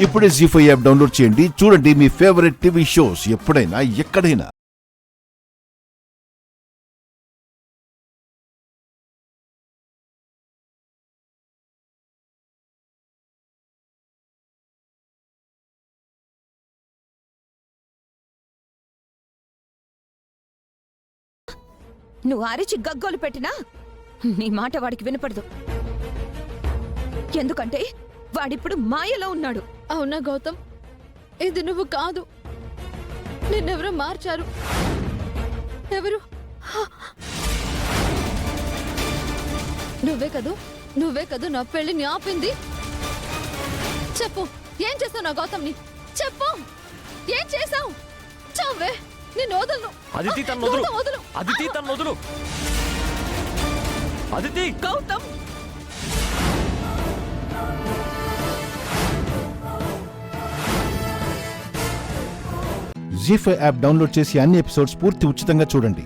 ఇప్పుడే జీ5 app download చేయండి. చూడండి మీ ఫేవరెట్ టీవీ షోస్ ఎప్పుడైనా ఎక్కడైనా. నువ్వు అరిచి గగ్గోలు పెట్టినా నీ మాట వాడికి వినపడదు. ఎందుకంటే వాడిప్పుడు మాయలో ఉన్నాడు. అవునా గౌతమ్, ఇది నువ్వు కాదు, నిన్నెవరో మార్చారు. ఎవరు? నువ్వే కదూ నా పెళ్లిని ఆపింది. చెప్పు, ఏం చేస్తావు నా గౌతమ్ని? చెప్పు, ఏం చేసావు? చావే, నేను వదలను. అదితి తన వదులు. అదితి తన వదులు. అదితి. గౌతమ్, జీ5 యాప్ డౌన్లోడ్ చేసి అన్ని ఎపిసోడ్స్ పూర్తి ఉచితంగా చూడండి.